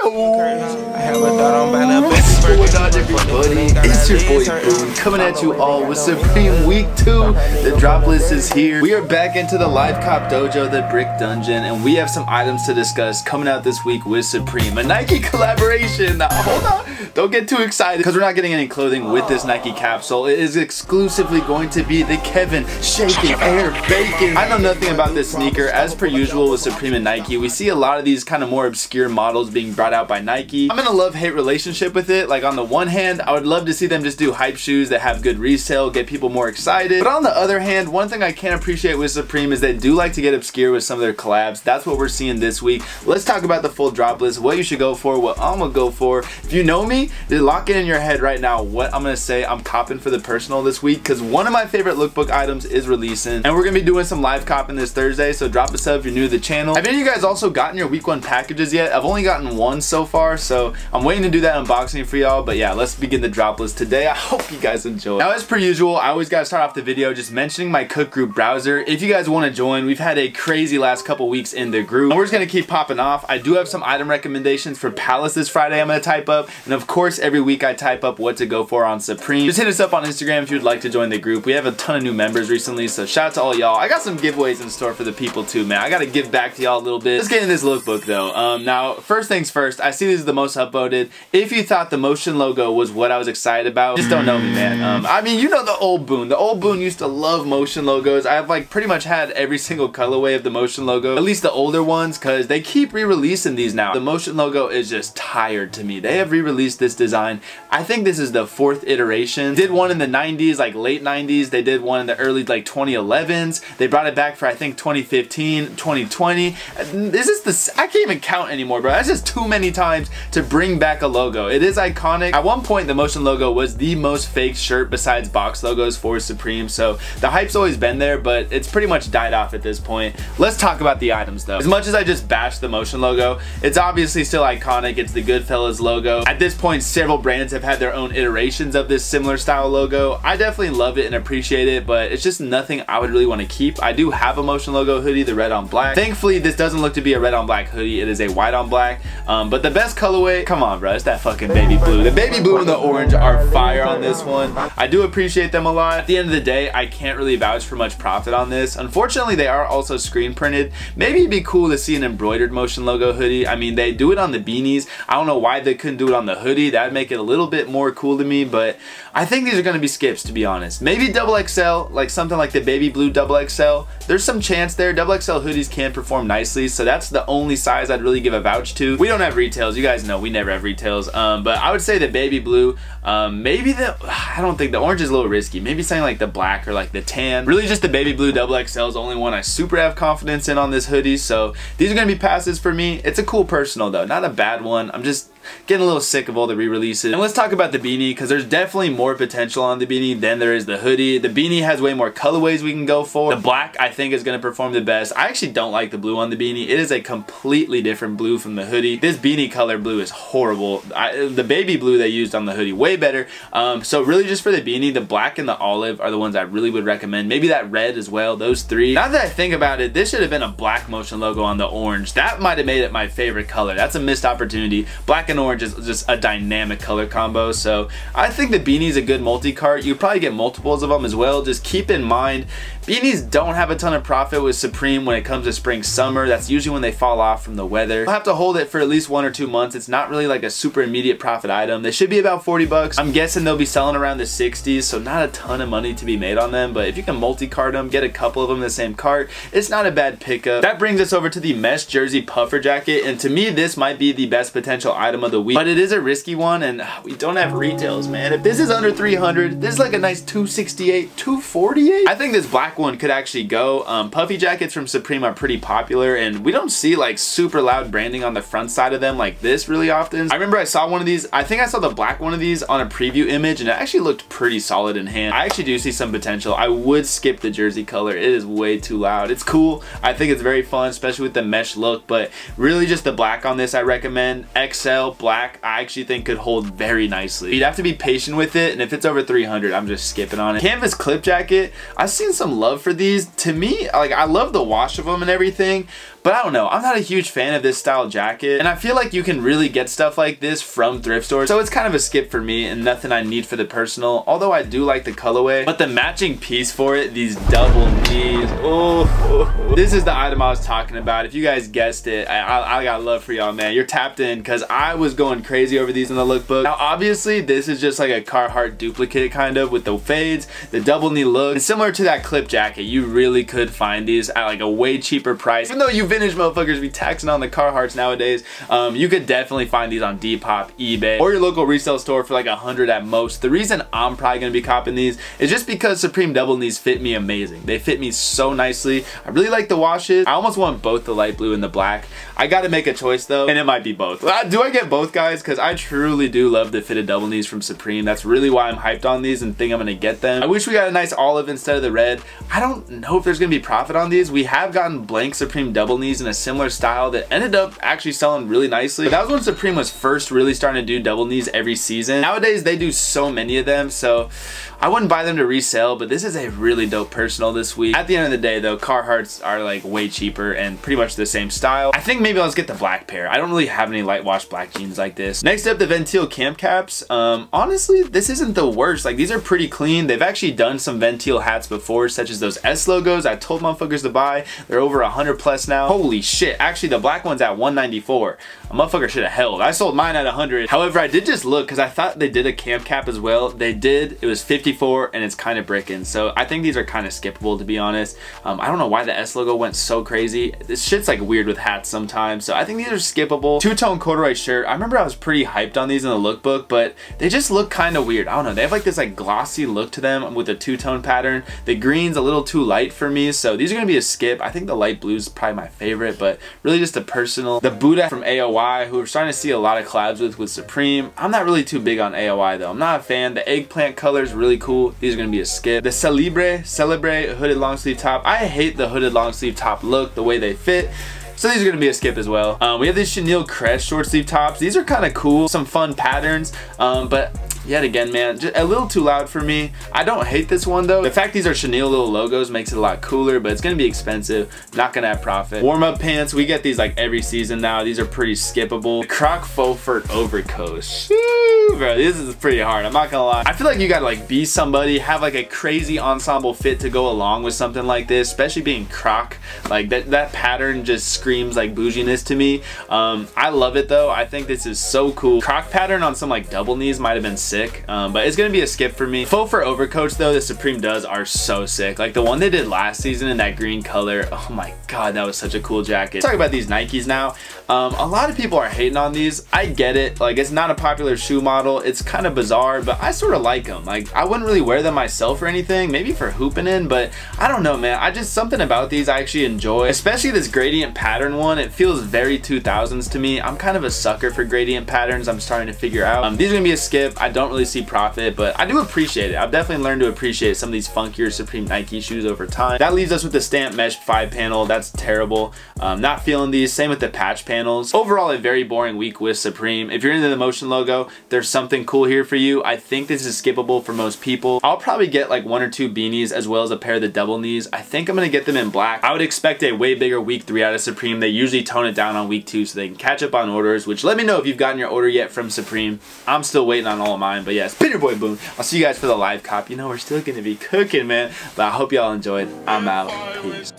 What's going on, everybody? It's your boy Boone coming at you all with Supreme Week 2. The drop list is here. We are back into the Live Cop Dojo, the Brick Dungeon, and we have some items to discuss coming out this week with Supreme. A Nike collaboration. Now, hold on. Don't get too excited because we're not getting any clothing with this Nike capsule. It is exclusively going to be the Kevin Shaking Air Bacon. I know nothing about this sneaker. As per usual with Supreme and Nike, we see a lot of these kind of more obscure models being brought out by Nike. I'm in a love-hate relationship with it. Like, on the one hand, I would love to see them just do hype shoes that have good resale, get people more excited. But on the other hand, one thing I can't appreciate with Supreme is they do like to get obscure with some of their collabs. That's what we're seeing this week. Let's talk about the full drop list, what you should go for, what I'm gonna go for. If you know me, lock it in your head right now what I'm gonna say I'm copping for the personal this week, because one of my favorite lookbook items is releasing, and we're gonna be doing some live copping this Thursday, so drop a sub if you're new to the channel. Have any of you guys also gotten your week 1 packages yet? I've only gotten one so far, so I'm waiting to do that unboxing for y'all. But yeah, let's begin the drop list today. I hope you guys enjoy. Now, as per usual, I always gotta start off the video just mentioning my Cook Group browser. If you guys want to join, we've had a crazy last couple weeks in the group, and we're just gonna keep popping off. I do have some item recommendations for Palace this Friday I'm gonna type up, and of course every week I type up what to go for on Supreme. Just hit us up on Instagram if you'd like to join the group. We have a ton of new members recently, so shout out to all y'all. I got some giveaways in store for the people too, man. I gotta give back to y'all a little bit. Let's get in this lookbook though. Now, first things first, I see these are the most upvoted. If you thought the motion logo was what I was excited about, just don't know me, man. I mean, you know the old Boone. The old Boone used to love motion logos. I've like pretty much had every single colorway of the motion logo, at least the older ones, because they keep re-releasing these now. The motion logo is just tired to me. They have re-released this design. I think this is the 4th iteration. Did one in the 90s, like late 90s. They did one in the early like 2011s. They brought it back for I think 2015, 2020. This is the, I can't even count anymore, bro. That's just too many times to bring back a logo. It is iconic. At one point, the motion logo was the most fake shirt besides box logos for Supreme, so the hype's always been there, but it's pretty much died off at this point. Let's talk about the items though. As much as I just bashed the motion logo, it's obviously still iconic. It's the Goodfellas logo. At this point, several brands have had their own iterations of this similar style logo. I definitely love it and appreciate it, but it's just nothing I would really want to keep. I do have a motion logo hoodie, the red on black. Thankfully, this doesn't look to be a red on black hoodie. It is a white on black, but the best colorway, come on bro, it's that fucking baby blue. The baby blue and the orange are fire on this one. I do appreciate them a lot. At the end of the day, I can't really vouch for much profit on this. Unfortunately, they are also screen printed. Maybe it'd be cool to see an embroidered motion logo hoodie. I mean, they do it on the beanies. I don't know why they couldn't do it on the hoodie. That'd make it a little bit more cool to me, but I think these are gonna be skips, to be honest. Maybe XXL, like something like the baby blue XXL. There's some chance there. XXL hoodies can perform nicely, so that's the only size I'd really give a vouch to. We don't have retails. You guys know we never have retails, but I would say the baby blue, maybe the, I don't think the orange is a little risky. Maybe something like the black or like the tan. Really just the baby blue XXL is the only one I super have confidence in on this hoodie, so these are gonna be passes for me. It's a cool personal though, not a bad one. I'm just getting a little sick of all the re-releases. And let's talk about the beanie, because there's definitely more potential on the beanie than there is the hoodie. The beanie has way more colorways we can go for. The black I think is going to perform the best. I actually don't like the blue on the beanie. It is a completely different blue from the hoodie. This beanie color blue is horrible. The baby blue they used on the hoodie, way better. So really just for the beanie, the black and the olive are the ones I really would recommend. Maybe that red as well, those three. Now that I think about it, this should have been a black motion logo on the orange. That might have made it my favorite color. That's a missed opportunity. Black and orange is just a dynamic color combo, so I think the beanie is a good multi-cart. You probably get multiples of them as well. Just keep in mind, beanies don't have a ton of profit with Supreme when it comes to spring summer. That's usually when they fall off from the weather. You'll have to hold it for at least 1 or 2 months. It's not really like a super immediate profit item. They should be about 40 bucks. I'm guessing they'll be selling around the 60s, so not a ton of money to be made on them, but if you can multi-cart them, get a couple of them in the same cart, it's not a bad pickup. That brings us over to the mesh jersey puffer jacket, and to me this might be the best potential item of the week, but it is a risky one and we don't have retails, man. If this is under 300, this is like a nice 268, 248. I think this black one could actually go. Puffy jackets from Supreme are pretty popular, and we don't see like super loud branding on the front side of them like this really often. I remember I saw one of these, I think I saw the black one of these on a preview image, and it actually looked pretty solid in hand. I actually do see some potential. I would skip the jersey color. It is way too loud. It's cool. I think it's very fun, especially with the mesh look, but really just the black on this I recommend. XL black I actually think could hold very nicely. You'd have to be patient with it, and if it's over 300, I'm just skipping on it. Canvas clip jacket, I've seen some love for these. To me, like, I love the wash of them and everything, But I don't know, I'm not a huge fan of this style jacket, and I feel like you can really get stuff like this from thrift stores, so it's kind of a skip for me and nothing I need for the personal, although I do like the colorway. But the matching piece for it, these double knees, oh, this is the item I was talking about. If you guys guessed it, I got love for y'all, man. You're tapped in, because I was going crazy over these in the lookbook. Now obviously this is just like a Carhartt duplicate kind of, with the fades, the double knee look, and similar to that clip jacket, you really could find these at like a way cheaper price. Even though you vintage motherfuckers be taxing on the Carhartts nowadays, you could definitely find these on Depop, eBay, or your local resale store for like 100 at most. The reason I'm probably gonna be copping these is just because Supreme double knees fit me amazing. They fit me so nicely. I really like the washes. I almost want both the light blue and the black. I gotta make a choice though, and it might be both. Do I get both, guys? Because I truly do love the fitted double knees from Supreme. That's really why I'm hyped on these and think I'm gonna get them. I wish we got a nice olive instead of the red. I don't know if there's gonna be profit on these. We have gotten blank Supreme double knees in a similar style that ended up actually selling really nicely. But that was when Supreme was first really starting to do double knees every season. Nowadays they do so many of them, so I wouldn't buy them to resell, but this is a really dope personal this week. At the end of the day though, Carhartts are like way cheaper and pretty much the same style. I think maybe I'll just get the black pair. I don't really have any light wash black jeans like this. Next up, the Ventile camp caps. Honestly, this isn't the worst. Like, these are pretty clean. They've actually done some Ventile hats before, such as those S logos I told motherfuckers to buy. They're over 100 plus now. Holy shit. Actually, the black one's at 194. A motherfucker should have held. I sold mine at 100. However, I did just look because I thought they did a camp cap as well. They did. It was 54 and it's kind of bricking. So I think these are kind of skippable, to be honest. I don't know why the S logo went so crazy. This shit's like weird with hats sometimes. So I think these are skippable. Two-tone corduroy shirt. I remember I was pretty hyped on these in the lookbook, but they just look kind of weird. I don't know. They have like this like glossy look to them with a two-tone pattern. The green's a little too light for me, so these are gonna be a skip. I think the light blue is probably my favorite, but really just a personal. The Buddha from AOI, who we're starting to see a lot of collabs with Supreme. I'm not really too big on AOI though. I'm not a fan. The eggplant color is really cool. These are gonna be a skip. The Celebre hooded long sleeve top. I hate the hooded long sleeve top look, the way they fit. So these are gonna be a skip as well. We have these chenille crest short sleeve tops. These are kind of cool, some fun patterns, but yet again, man, just a little too loud for me. I don't hate this one though. The fact these are chenille little logos makes it a lot cooler, but it's gonna be expensive, not gonna have profit. Warm-up pants, we get these like every season now. These are pretty skippable. Croc faux fur overcoat. Shoo, bro, this is pretty hard, I'm not gonna lie. I feel like you gotta like be somebody, have like a crazy ensemble fit to go along with something like this, especially being Croc. Like that pattern just screams like bouginess to me. I love it though. I think this is so cool. Croc pattern on some like double knees might have been sick, but it's gonna be a skip for me. Faux fur overcoats though, the Supreme does are so sick. Like the one they did last season in that green color, oh my god, that was such a cool jacket. Let's talk about these Nikes now. A lot of people are hating on these. I get it, like it's not a popular shoe model, it's kind of bizarre, but I sort of like them. Like I wouldn't really wear them myself or anything, maybe for hooping in, but I don't know, man. I just, something about these I actually enjoy, especially this gradient pattern one. It feels very 2000s to me. I'm kind of a sucker for gradient patterns. I'm starting to figure out. These are gonna be a skip. I don't really see profit, but I do appreciate it. I've definitely learned to appreciate some of these funkier Supreme Nike shoes over time. That leaves us with the stamped mesh 5 panel. That's terrible. Not feeling these. Same with the patch panels. Overall, a very boring week with Supreme. If you're into the motion logo, there's something cool here for you. I think this is skippable for most people. I'll probably get like 1 or 2 beanies as well as a pair of the double knees. I think I'm gonna get them in black. I would expect a way bigger week 3 out of Supreme. They usually tone it down on week 2 so they can catch up on orders, which let me know if you've gotten your order yet from Supreme. I'm still waiting on all of mine, but yeah, it's been your boy Boone. I'll see you guys for the live cop. You know, we're still gonna be cooking, man, but I hope y'all enjoyed. I'm out. Peace.